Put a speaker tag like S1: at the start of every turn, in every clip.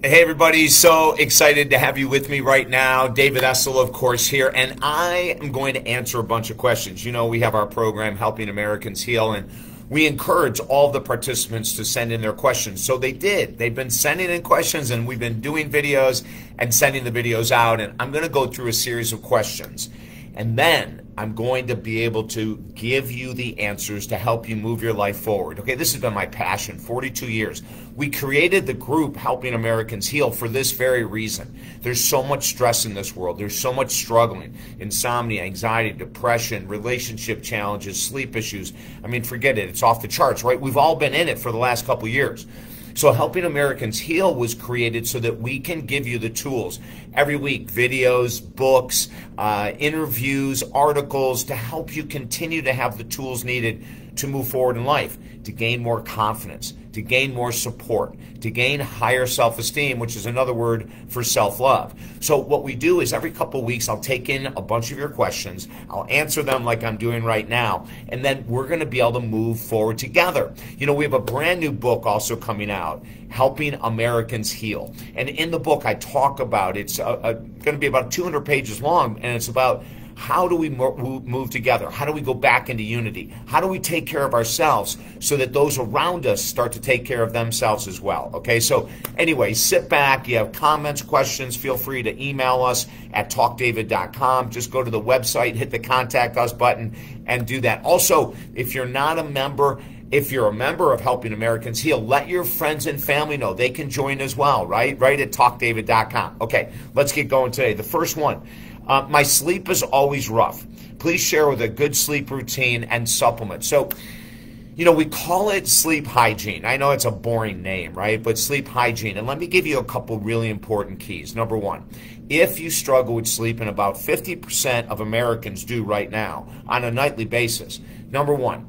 S1: Hey everybody, so excited to have you with me right now. David Essel, of course, here, and I am going to answer a bunch of questions. You know, we have our program, Helping Americans Heal, and we encourage all the participants to send in their questions. So they did. They've been sending in questions, and we've been doing videos and sending the videos out, and I'm going to go through a series of questions. And then I'm going to be able to give you the answers to help you move your life forward. Okay, this has been my passion, 42 years. We created the group Helping Americans Heal for this very reason. There's so much stress in this world. There's so much struggling. Insomnia, anxiety, depression, relationship challenges, sleep issues. I mean, forget it. It's off the charts, right? We've all been in it for the last couple of years. So Helping Americans Heal was created so that we can give you the tools every week, videos, books, interviews, articles to help you continue to have the tools needed to move forward in life, to gain more confidence, to gain more support, to gain higher self-esteem, which is another word for self-love. So what we do is every couple of weeks, I'll take in a bunch of your questions, I'll answer them like I'm doing right now, and then we're going to be able to move forward together. You know, we have a brand new book also coming out, Helping Americans Heal. And in the book, I talk about, it's going to be about 200 pages long, and it's about how do we move together? How do we go back into unity? How do we take care of ourselves so that those around us start to take care of themselves as well? Okay, so anyway, sit back. You have comments, questions, feel free to email us at talkdavid.com. Just go to the website, hit the contact us button, and do that. Also, if you're not a member, if you're a member of Helping Americans Heal, let your friends and family know. They can join as well, right? Right at talkdavid.com. Okay, let's get going today. The first one. My sleep is always rough. Please share with a good sleep routine and supplements. So, you know, we call it sleep hygiene. I know it's a boring name, right? But sleep hygiene. And let me give you a couple really important keys. Number one, if you struggle with sleep, and about 50% of Americans do right now on a nightly basis, number one,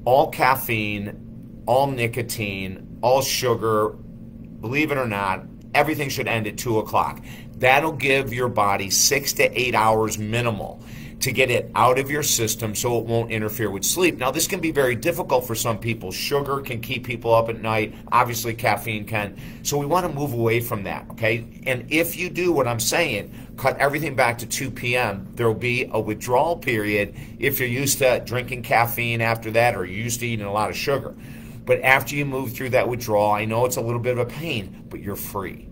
S1: all caffeine, all nicotine, all sugar, believe it or not, everything should end at 2 o'clock. That'll give your body 6 to 8 hours minimal to get it out of your system so it won't interfere with sleep. Now, this can be very difficult for some people. Sugar can keep people up at night. Obviously, caffeine can. So we want to move away from that, okay? And if you do what I'm saying, cut everything back to 2 p.m., there will be a withdrawal period if you're used to drinking caffeine after that or you're used to eating a lot of sugar. But after you move through that withdrawal, I know it's a little bit of a pain, but you're free.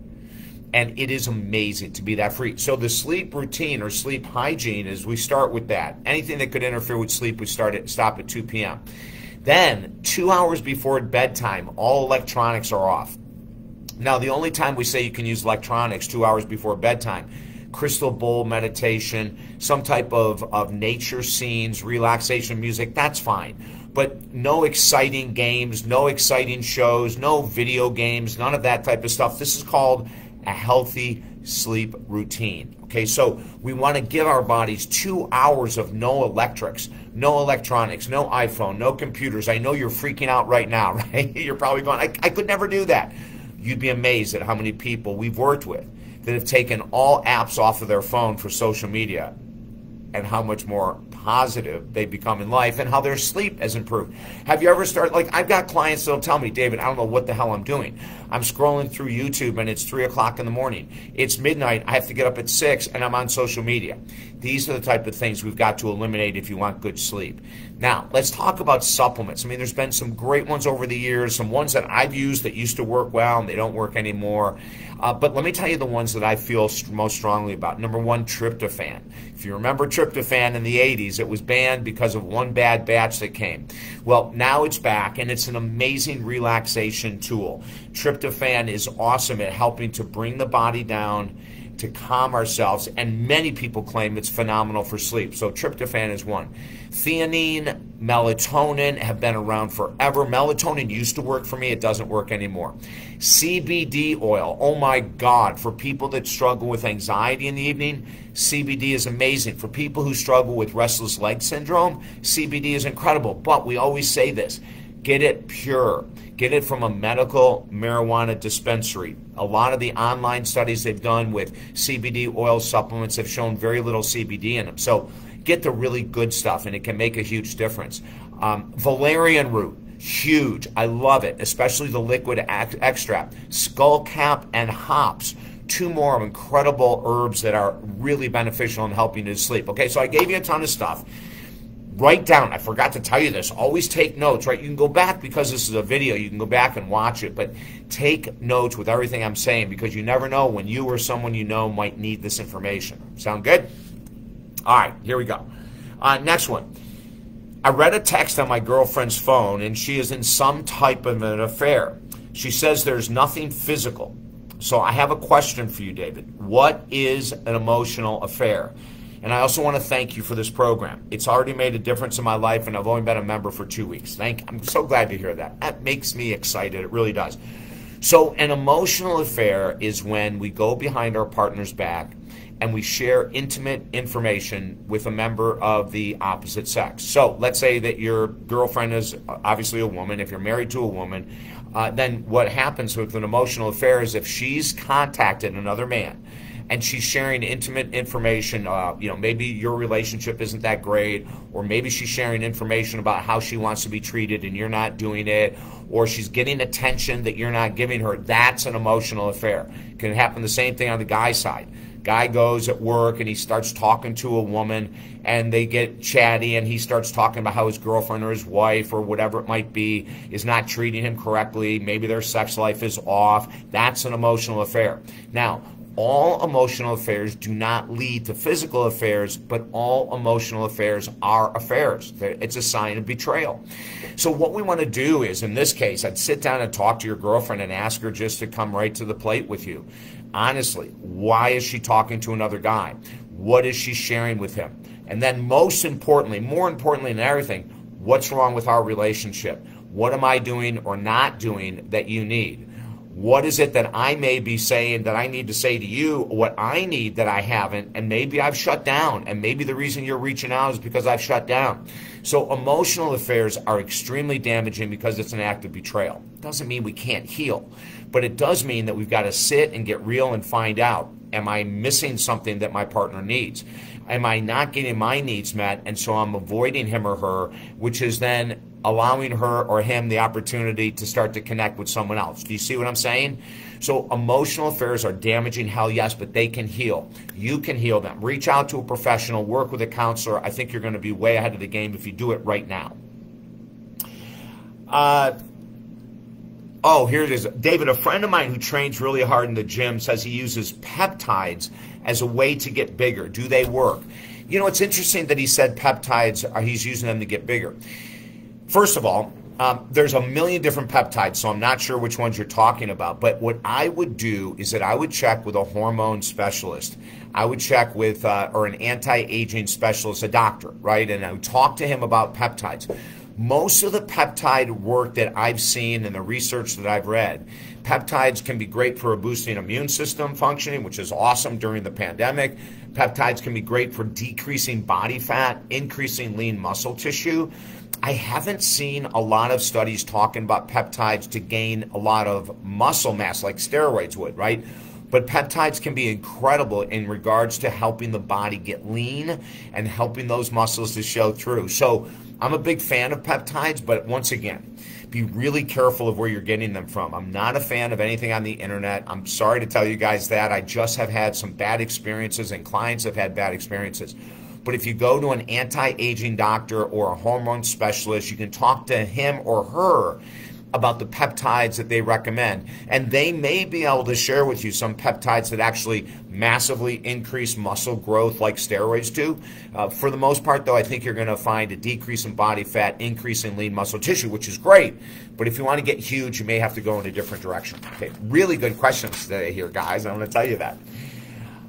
S1: And it is amazing to be that free. So the sleep routine or sleep hygiene is we start with that. Anything that could interfere with sleep, we stop at 2 p.m. Then 2 hours before bedtime, all electronics are off. Now, the only time we say you can use electronics 2 hours before bedtime, crystal bowl meditation, some type of nature scenes, relaxation music, that's fine. But no exciting games, no exciting shows, no video games, none of that type of stuff. This is called a healthy sleep routine. Okay, so we want to give our bodies 2 hours of no electrics, no electronics, no iPhone, no computers. I know you're freaking out right now, right? You're probably going, I could never do that. You'd be amazed at how many people we've worked with that have taken all apps off of their phone for social media and how much more positive they become in life and how their sleep has improved. Have you ever started, like I've got clients that'll tell me, David, I don't know what the hell I'm doing. I'm scrolling through YouTube and it's 3 o'clock in the morning. It's midnight, I have to get up at 6 and I'm on social media. These are the type of things we've got to eliminate if you want good sleep. Now, let's talk about supplements. I mean, there's been some great ones over the years, some ones that I've used that used to work well and they don't work anymore. But let me tell you the ones that I feel most strongly about. Number one, tryptophan. If you remember tryptophan in the 80s, it was banned because of one bad batch that came. Well, now it's back, and it's an amazing relaxation tool. Tryptophan is awesome at helping to bring the body down, to calm ourselves, and many people claim it's phenomenal for sleep. So tryptophan is one. Theanine, melatonin have been around forever. Melatonin used to work for me. It doesn't work anymore. CBD oil, oh my God, for people that struggle with anxiety in the evening, CBD is amazing. For people who struggle with restless leg syndrome, CBD is incredible. But we always say this, get it pure. Get it from a medical marijuana dispensary. A lot of the online studies they've done with CBD oil supplements have shown very little CBD in them. So get the really good stuff, and it can make a huge difference. Valerian root, huge. I love it, especially the liquid extract. Skullcap and hops. Two more incredible herbs that are really beneficial in helping you to sleep. Okay, so I gave you a ton of stuff. Write down. I forgot to tell you this. Always take notes, right? You can go back, because this is a video, you can go back and watch it, but take notes with everything I'm saying, because you never know when you or someone you know might need this information. Sound good? All right, here we go. Next one. I read a text on my girlfriend's phone, and she is in some type of an affair. She says there's nothing physical. So I have a question for you, David. What is an emotional affair? And I also want to thank you for this program. It's already made a difference in my life, and I've only been a member for 2 weeks. I'm so glad to hear that. That makes me excited. It really does. So an emotional affair is when we go behind our partner's back and we share intimate information with a member of the opposite sex. So let's say that your girlfriend is obviously a woman. If you're married to a woman, then what happens with an emotional affair is if she's contacted another man and she's sharing intimate information, maybe your relationship isn't that great, or maybe she's sharing information about how she wants to be treated and you're not doing it, or she's getting attention that you're not giving her, that's an emotional affair. It can happen the same thing on the guy side. Guy goes at work and he starts talking to a woman and they get chatty and he starts talking about how his girlfriend or his wife or whatever it might be is not treating him correctly. Maybe their sex life is off. That's an emotional affair. Now, all emotional affairs do not lead to physical affairs, but all emotional affairs are affairs. It's a sign of betrayal. So what we want to do is, in this case, I'd sit down and talk to your girlfriend and ask her just to come right to the plate with you. Honestly, why is she talking to another guy? What is she sharing with him? And then most importantly, more importantly than everything, what's wrong with our relationship? What am I doing or not doing that you need? What is it that I may be saying that I need to say to you, what I need that I haven't, and maybe I've shut down, and maybe the reason you're reaching out is because I've shut down. So emotional affairs are extremely damaging because it's an act of betrayal. It doesn't mean we can't heal, but it does mean that we've got to sit and get real and find out, am I missing something that my partner needs? Am I not getting my needs met, and so I'm avoiding him or her, which is then allowing her or him the opportunity to start to connect with someone else. Do you see what I'm saying? So emotional affairs are damaging, hell yes, but they can heal. You can heal them. Reach out to a professional, work with a counselor. I think you're going to be way ahead of the game if you do it right now. Here it is. David, a friend of mine who trains really hard in the gym says he uses peptides as a way to get bigger. Do they work? You know, it's interesting that he said peptides, he's using them to get bigger. First of all, there's a million different peptides, so I'm not sure which ones you're talking about. But what I would do is that I would check with a hormone specialist. I would check with, or an anti-aging specialist, a doctor, right? And I would talk to him about peptides. Most of the peptide work that I've seen and the research that I've read, peptides can be great for boosting immune system functioning, which is awesome during the pandemic. Peptides can be great for decreasing body fat, increasing lean muscle tissue. I haven't seen a lot of studies talking about peptides to gain a lot of muscle mass like steroids would, right? But peptides can be incredible in regards to helping the body get lean and helping those muscles to show through. So I'm a big fan of peptides, but once again, be really careful of where you're getting them from. I'm not a fan of anything on the internet. I'm sorry to tell you guys that. I just have had some bad experiences and clients have had bad experiences. But if you go to an anti-aging doctor or a hormone specialist, you can talk to him or her about the peptides that they recommend. And they may be able to share with you some peptides that actually massively increase muscle growth like steroids do. For the most part, though, I think you're going to find a decrease in body fat, increase in lean muscle tissue, which is great. But if you want to get huge, you may have to go in a different direction. Okay, really good questions today here, guys. I'm going to tell you that.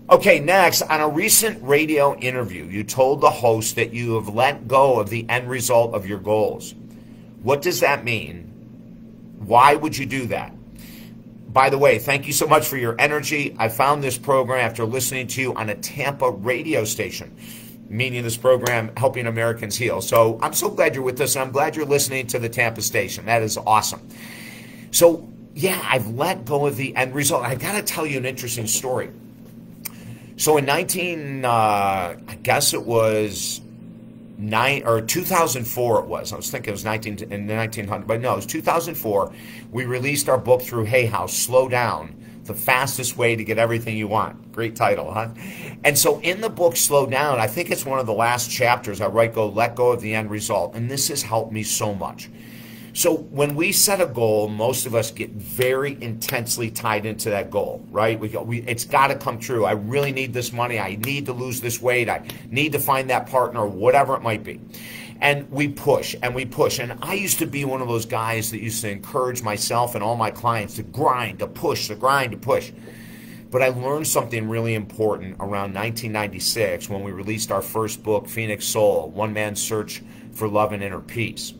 S1: Okay, next, on a recent radio interview, you told the host that you have let go of the end result of your goals. What does that mean? Why would you do that? By the way, thank you so much for your energy. I found this program after listening to you on a Tampa radio station, meaning this program, Helping Americans Heal. So I'm so glad you're with us, and I'm glad you're listening to the Tampa station. That is awesome. So, yeah, I've let go of the end result. I've got to tell you an interesting story. So in I guess it was 2004 it was. I was thinking it was 1900, but no, it was 2004. We released our book through Hay House, Slow Down, the fastest way to get everything you want. Great title, huh? And so in the book, Slow Down, I think it's one of the last chapters, I write, let go of the end result. And this has helped me so much. So when we set a goal, most of us get very intensely tied into that goal, right? It's got to come true. I really need this money. I need to lose this weight. I need to find that partner, whatever it might be. And we push and we push. And I used to be one of those guys that used to encourage myself and all my clients to grind, to push, to grind, to push. But I learned something really important around 1996 when we released our first book, Phoenix Soul, One Man's Search for Love and Inner Peace.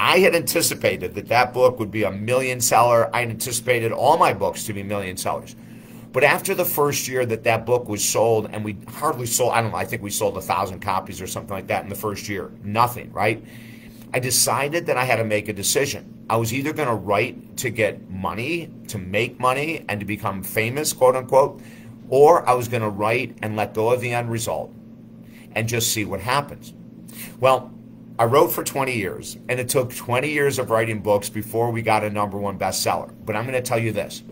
S1: I had anticipated that book would be a million seller. I had anticipated all my books to be million sellers. But after the first year that book was sold, and we hardly sold, I don't know, I think we sold 1,000 copies or something like that in the first year. Nothing, right? I decided that I had to make a decision. I was either going to write to get money, to make money, and to become famous, quote unquote, or I was going to write and let go of the end result and just see what happens. Well, I wrote for 20 years, and it took 20 years of writing books before we got a #1 bestseller. But I'm going to tell you this.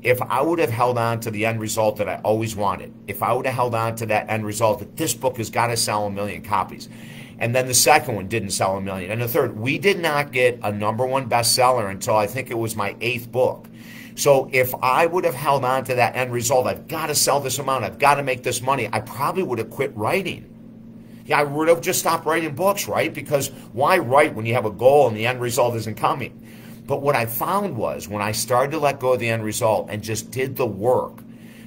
S1: If I would have held on to the end result that I always wanted, if I would have held on to that end result that this book has got to sell 1 million copies, and then the second one didn't sell 1 million, and the third, we did not get a #1 bestseller until I think it was my 8th book. So if I would have held on to that end result, I've got to sell this amount, I've got to make this money, I probably would have quit writing. Yeah, I would have just stopped writing books, right? Because why write when you have a goal and the end result isn't coming? But what I found was when I started to let go of the end result and just did the work,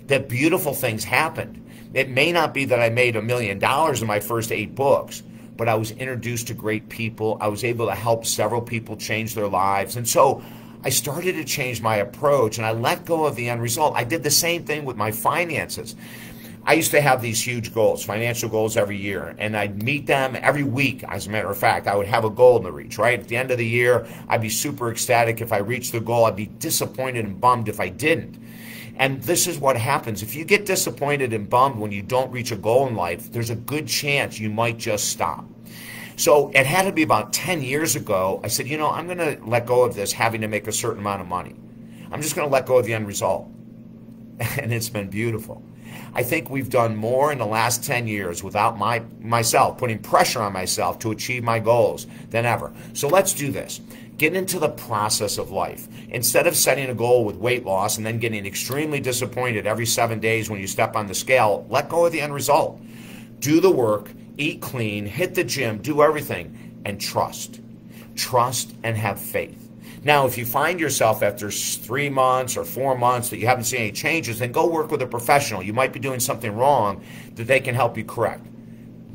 S1: that beautiful things happened. It may not be that I made $1 million in my first 8 books, but I was introduced to great people. I was able to help several people change their lives. And so I started to change my approach, and I let go of the end result. I did the same thing with my finances. I used to have these huge goals, financial goals every year, and I'd meet them every week. As a matter of fact, I would have a goal to reach, right? At the end of the year, I'd be super ecstatic if I reached the goal. I'd be disappointed and bummed if I didn't. And this is what happens. If you get disappointed and bummed when you don't reach a goal in life, there's a good chance you might just stop. So it had to be about 10 years ago. I said, I'm going to let go of this having to make a certain amount of money. I'm just going to let go of the end result. And it's been beautiful. I think we've done more in the last 10 years without myself putting pressure on myself to achieve my goals than ever. So let's do this. Get into the process of life. Instead of setting a goal with weight loss and then getting extremely disappointed every 7 days when you step on the scale, let go of the end result. Do the work, eat clean, hit the gym, do everything, and trust. Trust and have faith. Now, if you find yourself after 3 months or 4 months that you haven't seen any changes, then go work with a professional. You might be doing something wrong that they can help you correct.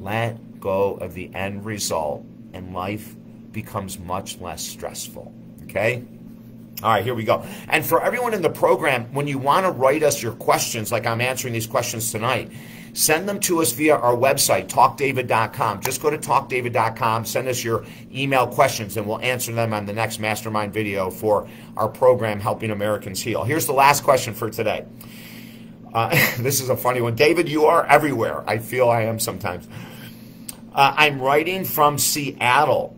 S1: Let go of the end result, and life becomes much less stressful. Okay? All right, here we go. And for everyone in the program, when you want to write us your questions, like I'm answering these questions tonight, send them to us via our website, talkdavid.com. Just go to talkdavid.com, send us your email questions, and we'll answer them on the next Mastermind video for our program, Helping Americans Heal. Here's the last question for today. This is a funny one. David, you are everywhere. I feel I am sometimes. I'm writing from Seattle,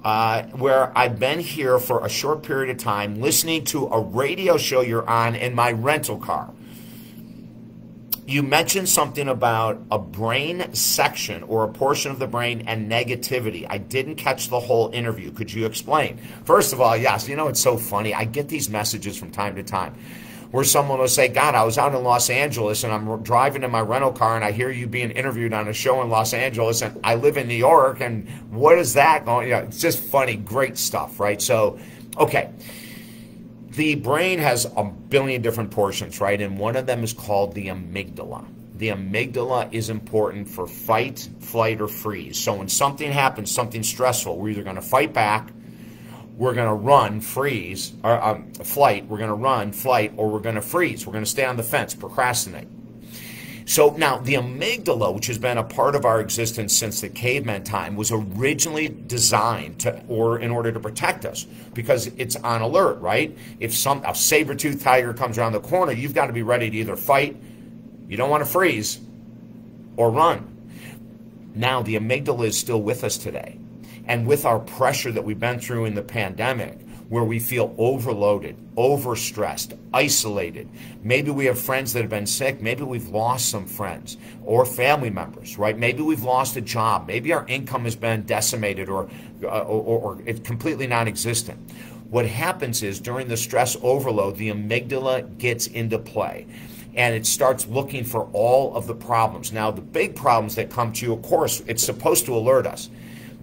S1: where I've been here for a short period of time, listening to a radio show you're on in my rental car. You mentioned something about a brain section or a portion of the brain and negativity. I didn't catch the whole interview. Could you explain? First of all, yes, it's so funny. I get these messages from time to time where someone will say, God, I was out in Los Angeles and I'm driving in my rental car and I hear you being interviewed on a show in Los Angeles and I live in New York and what is that going? It's just funny, great stuff, right? So, okay. The brain has a billion different portions, right? And one of them is called the amygdala. The amygdala is important for fight, flight, or freeze. So when something happens, something stressful, we're either going to fight back, we're going to run, freeze, or flight, we're going to run, flight, or we're going to freeze. We're going to stay on the fence, procrastinate. So now the amygdala, which has been a part of our existence since the caveman time, was originally designed in order to protect us because it's on alert, right? If a saber-toothed tiger comes around the corner, you've got to be ready to either fight, you don't want to freeze, or run. Now, the amygdala is still with us today. And with our pressure that we've been through in the pandemic, where we feel overloaded, overstressed, isolated. Maybe we have friends that have been sick. Maybe we've lost some friends or family members, right? Maybe we've lost a job. Maybe our income has been decimated or it's completely non-existent. What happens is during the stress overload, the amygdala gets into play. And it starts looking for all of the problems. Now, the big problems that come to you, of course, it's supposed to alert us.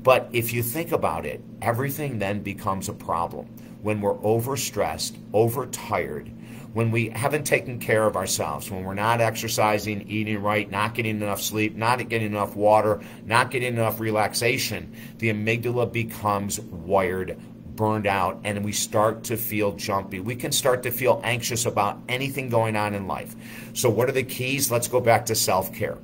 S1: But if you think about it, everything then becomes a problem. When we're overstressed, overtired, when we haven't taken care of ourselves, when we're not exercising, eating right, not getting enough sleep, not getting enough water, not getting enough relaxation, the amygdala becomes wired, burned out, and we start to feel jumpy. We can start to feel anxious about anything going on in life. So what are the keys? Let's go back to self-care.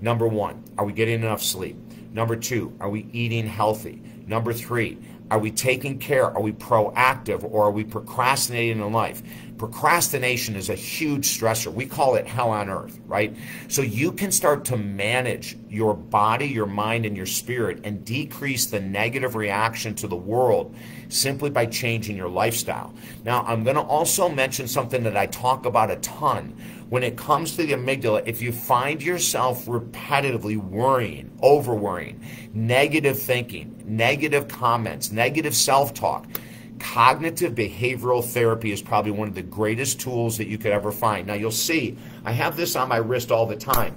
S1: Number one, are we getting enough sleep? Number two, are we eating healthy? Number three, are we taking care? Are we proactive, or are we procrastinating in life? Procrastination is a huge stressor. We call it hell on earth, right? So you can start to manage your body, your mind, and your spirit and decrease the negative reaction to the world simply by changing your lifestyle. Now, I'm going to also mention something that I talk about a ton. When it comes to the amygdala, if you find yourself repetitively worrying, over-worrying, negative thinking, negative comments, negative self-talk, cognitive behavioral therapy is probably one of the greatest tools that you could ever find. Now, you'll see, I have this on my wrist all the time.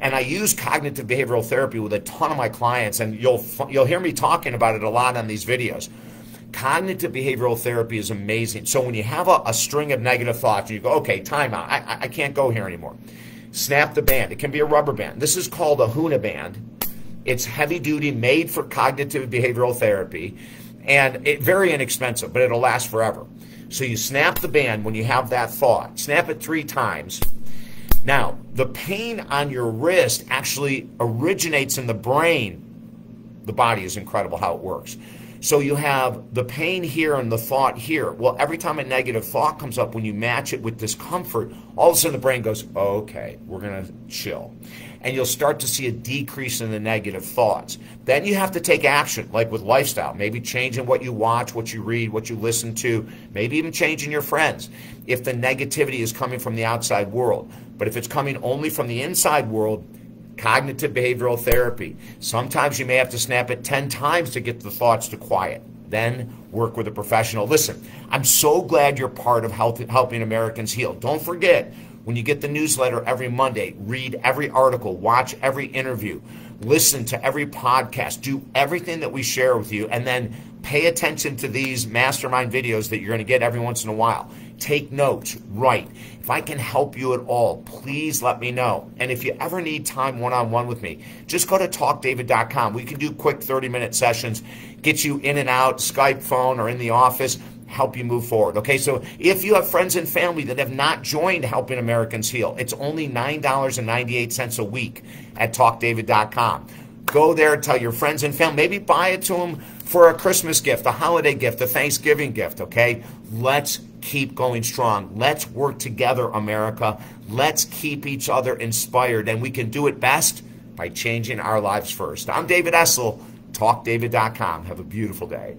S1: And I use cognitive behavioral therapy with a ton of my clients, and you'll hear me talking about it a lot on these videos. Cognitive behavioral therapy is amazing. So when you have a string of negative thoughts, and you go, okay, time out, I can't go here anymore. Snap the band. It can be a rubber band. This is called a Huna band. It's heavy duty, made for cognitive behavioral therapy, and very inexpensive, but it'll last forever. So you snap the band when you have that thought. Snap it 3 times. Now, the pain on your wrist actually originates in the brain. The body is incredible how it works. So you have the pain here and the thought here. Well, every time a negative thought comes up, when you match it with discomfort, all of a sudden the brain goes, okay, we're going to chill. And you'll start to see a decrease in the negative thoughts. Then you have to take action, like with lifestyle, maybe changing what you watch, what you read, what you listen to, maybe even changing your friends if the negativity is coming from the outside world. But if it's coming only from the inside world, cognitive behavioral therapy. Sometimes you may have to snap it 10 times to get the thoughts to quiet. Then work with a professional. Listen, I'm so glad you're part of helping Americans heal. Don't forget, when you get the newsletter every Monday, read every article, watch every interview, listen to every podcast, do everything that we share with you, and then pay attention to these mastermind videos that you're going to get every once in a while. Take notes, write. If I can help you at all, please let me know. And if you ever need time one-on-one with me, just go to talkdavid.com. We can do quick 30-minute sessions, get you in and out, Skype, phone, or in the office, help you move forward. Okay, so if you have friends and family that have not joined Helping Americans Heal, it's only $9.98 a week at talkdavid.com. Go there, tell your friends and family, maybe buy it to them for a Christmas gift, a holiday gift, a Thanksgiving gift, okay? Let's keep going strong. Let's work together, America. Let's keep each other inspired, and we can do it best by changing our lives first. I'm David Essel, talkdavid.com. Have a beautiful day.